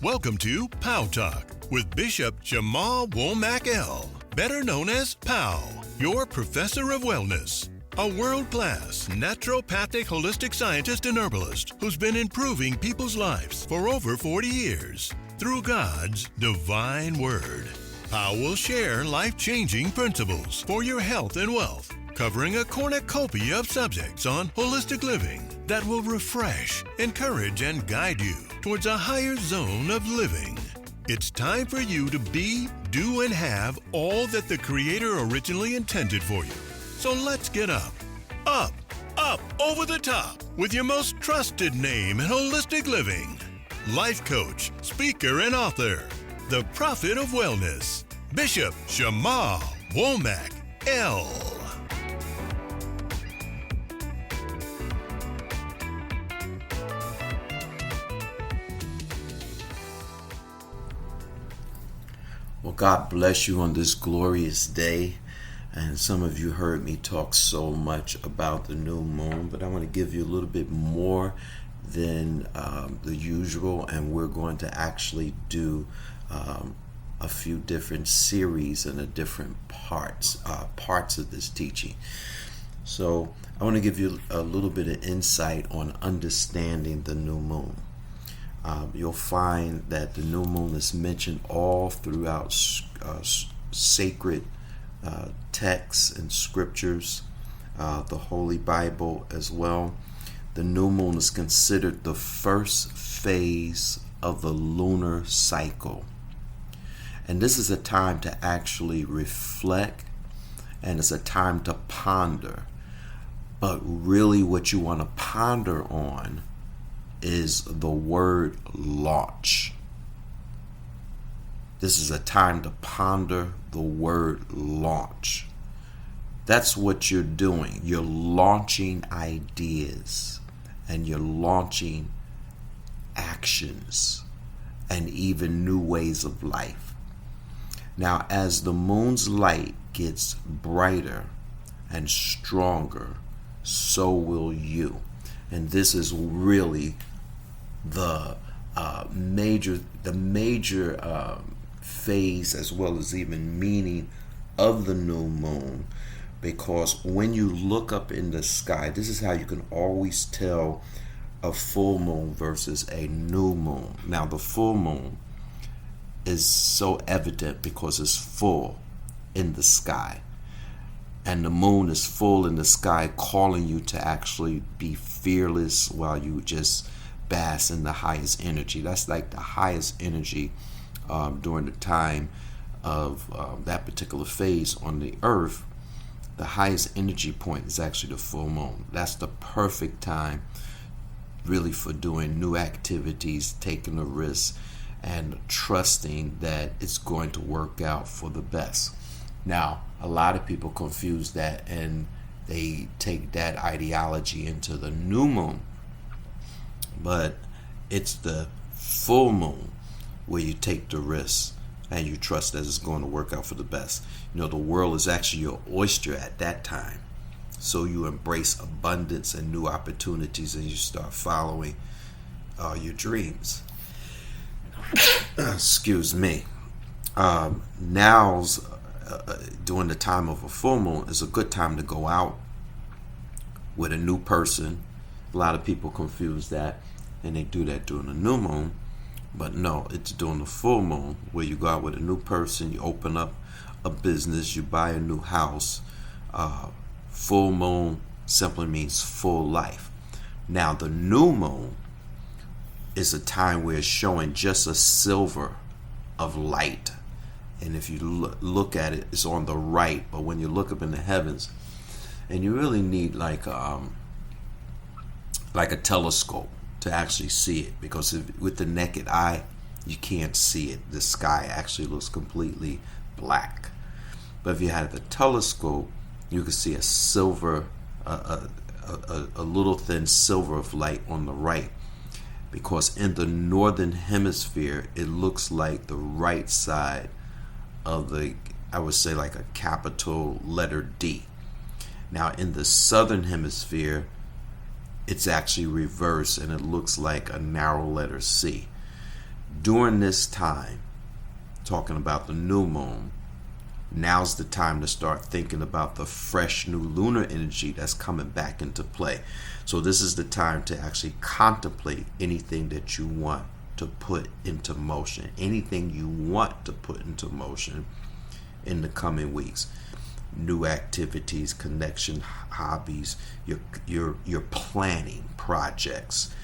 Welcome to POW Talk with Bishop Womack-El, better known as POW, your professor of wellness. A world-class naturopathic holistic scientist and herbalist who's been improving people's lives for over 40 years through God's divine word. POW will share life-changing principles for your health and wealth, covering a cornucopia of subjects on holistic living that will refresh, encourage, and guide you towards a higher zone of living. It's time for you to be, do, and have all that the Creator originally intended for you. So let's get up, over the top with your most trusted name in holistic living. Life coach, speaker, and author, the prophet of wellness, Bishop Womack-El. Well, God bless you on this glorious day. And some of you heard me talk so much about the new moon, but I want to give you a little bit more than the usual, and we're going to actually do a few different series and the different parts of this teaching. So I want to give you a little bit of insight on understanding the new moon. You'll find that the new moon is mentioned all throughout sacred texts and scriptures, the Holy Bible as well. The new moon is considered the first phase of the lunar cycle. And this is a time to actually reflect, and it's a time to ponder. But really what you want to ponder on is the word launch. This is a time to ponder the word launch. That's what you're doing. You're launching ideas, and you're launching actions, and even new ways of life. Now, as the moon's light gets brighter and stronger, so will you. And this is really the major phase, as well as even meaning of the new moon, because when you look up in the sky, this is how you can always tell a full moon versus a new moon. Now, the full moon is so evident because it's full in the sky, and the moon is full in the sky, calling you to actually be fearless while you just bask in the highest energy. That's like the highest energy during the time of that particular phase on the earth. The highest energy point is actually the full moon. That's the perfect time really for doing new activities, taking a risk, and trusting that it's going to work out for the best. Now, a lot of people confuse that, and they take that ideology into the new moon. But it's the full moon where you take the risk and you trust that it's going to work out for the best. You know, the world is actually your oyster at that time. So you embrace abundance and new opportunities, and you start following your dreams. Excuse me. Now's during the time of a full moon is a good time to go out with a new person. A lot of people confuse that, and they do that during the new moon. But no, it's during the full moon where you go out with a new person, you open up a business, you buy a new house. Full moon simply means full life. Now, the new moon is a time where it's showing just a silver of light. And if you look at it, it's on the right. But when you look up in the heavens, and you really need like a telescope to actually see it, because with the naked eye, you can't see it. The sky actually looks completely black. But if you had the telescope, you could see a silver, a little thin silver of light on the right. Because in the northern hemisphere, it looks like the right side of the, I would say, like a capital letter D. Now, in the southern hemisphere, it's actually reversed, and it looks like a narrow letter C. during this time, talking about the new moon, now's the time to start thinking about the fresh new lunar energy that's coming back into play. So this is the time to actually contemplate anything that you want to put into motion, anything you want to put into motion in the coming weeks. New activities, connection, hobbies, you're planning projects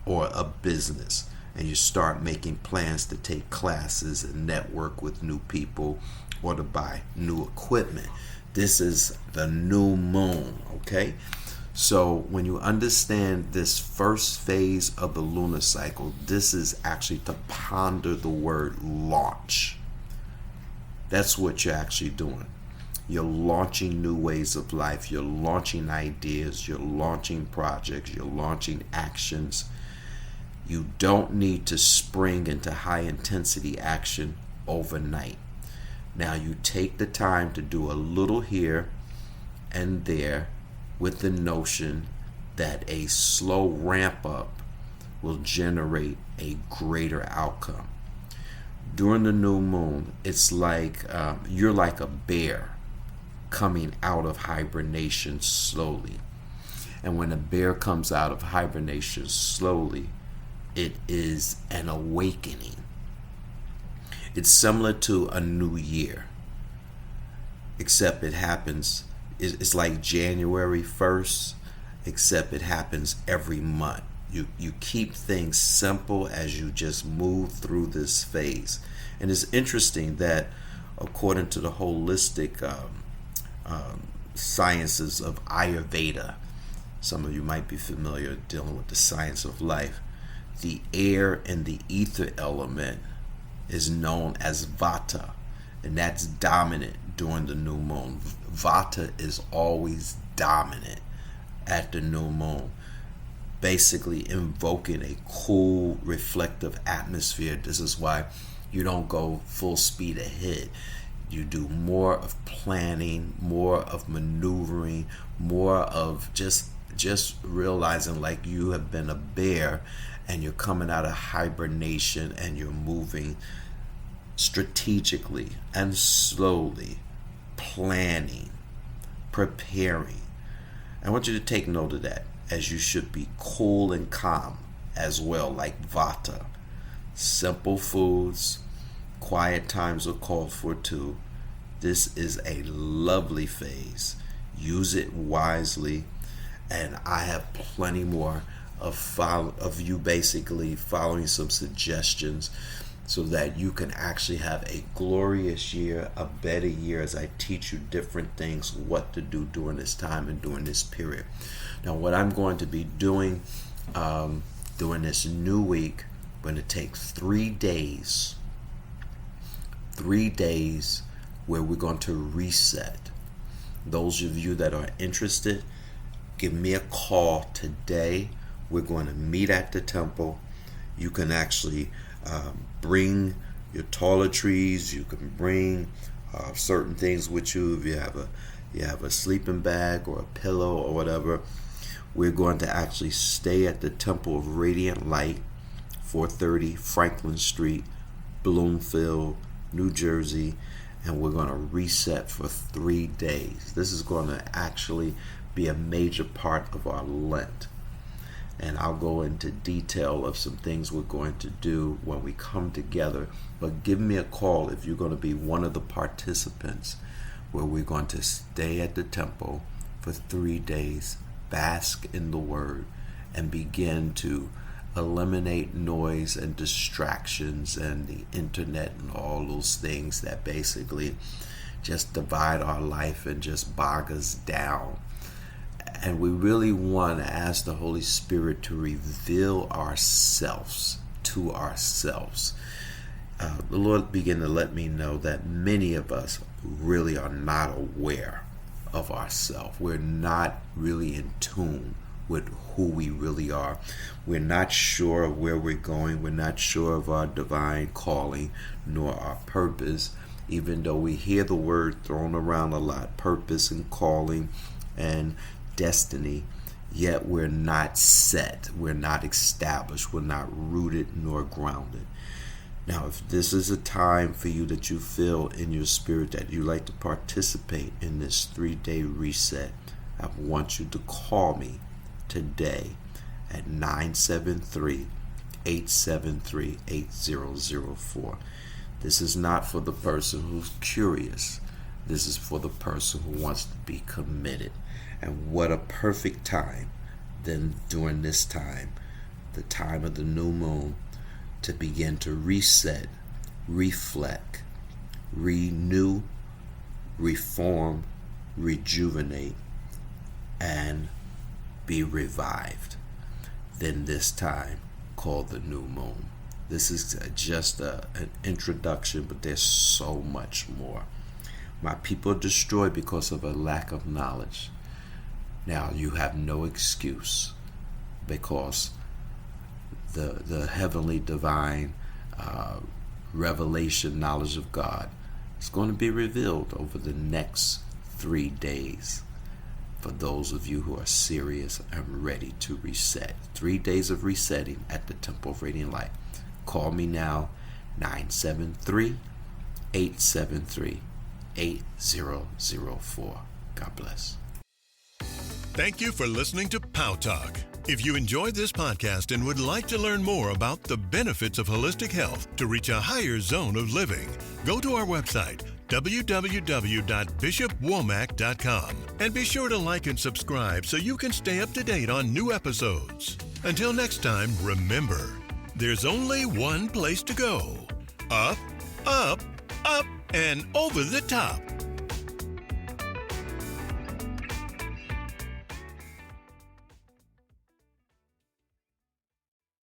or a business, and you start making plans to take classes and network with new people or to buy new equipment. This is the new moon, okay? So when you understand this first phase of the lunar cycle, this is actually to ponder the word launch. That's what you're actually doing. You're launching new ways of life. You're launching ideas. You're launching projects. You're launching actions. You don't need to spring into high intensity action overnight. Now you take the time to do a little here and there with the notion that a slow ramp up will generate a greater outcome. During the new moon, it's like you're like a bear coming out of hibernation slowly. And when a bear comes out of hibernation slowly, it is an awakening. It's similar to a new year, except it happens, it's like January 1st, except it happens every month. You keep things simple as you just move through this phase. And it's interesting that according to the holistic sciences of Ayurveda, some of you might be familiar dealing with the science of life, the air and the ether element is known as Vata, and that's dominant during the new moon. Vata is always dominant at the new moon, basically invoking a cool, reflective atmosphere. This is why you don't go full speed ahead. You do more of planning, more of maneuvering, more of just realizing like you have been a bear and you're coming out of hibernation and you're moving strategically and slowly, planning, preparing. I want you to take note of that, as you should be cool and calm as well, like Vata. Simple foods, quiet times are called for too. This is a lovely phase. Use it wisely, and I have plenty more of you basically following some suggestions so that you can actually have a glorious year, a better year, as I teach you different things, what to do during this time and during this period. Now, what I'm going to be doing during this new week, I'm going to take 3 days where we're going to reset. Those of you that are interested, give me a call today. We're going to meet at the temple. You can actually bring your toiletries. You can bring certain things with you. If you have a sleeping bag or a pillow or whatever, we're going to actually stay at the Temple of Radiant Light, 430 Franklin Street, Bloomfield, New Jersey, and we're going to reset for 3 days. This is going to actually be a major part of our Lent. And I'll go into detail of some things we're going to do when we come together. But give me a call if you're going to be one of the participants, where we're going to stay at the temple for 3 days, bask in the Word, and begin to eliminate noise and distractions and the internet and all those things that basically just divide our life and just bog us down. And we really want to ask the Holy Spirit to reveal ourselves to ourselves. The Lord began to let me know that many of us really are not aware of ourselves. We're not really in tune with who we really are. We're not sure of where we're going. We're not sure of our divine calling nor our purpose, even though we hear the word thrown around a lot, purpose and calling and destiny, yet we're not set, we're not established, we're not rooted nor grounded. Now, if this is a time for you that you feel in your spirit that you like to participate in this 3-day reset, I want you to call me today at 973-873-8004. This is not for the person who's curious. This is for the person who wants to be committed. And what a perfect time then during this time, the time of the new moon, to begin to reset, reflect, renew, reform, rejuvenate, and be revived. Then this time called the new moon. This is just an introduction, but there's so much more. My people are destroyed because of a lack of knowledge. Now you have no excuse, because the heavenly divine revelation knowledge of God is going to be revealed over the next 3 days for those of you who are serious and ready to reset. 3 days of resetting at the Temple of Radiant Light. Call me now, 973-873-8004. God bless. Thank you for listening to POW Talk. If you enjoyed this podcast and would like to learn more about the benefits of holistic health to reach a higher zone of living, go to our website, www.BsW&x.com, and be sure to like and subscribe so you can stay up to date on new episodes. Until next time, remember, there's only one place to go. Up, up, up, and over the top.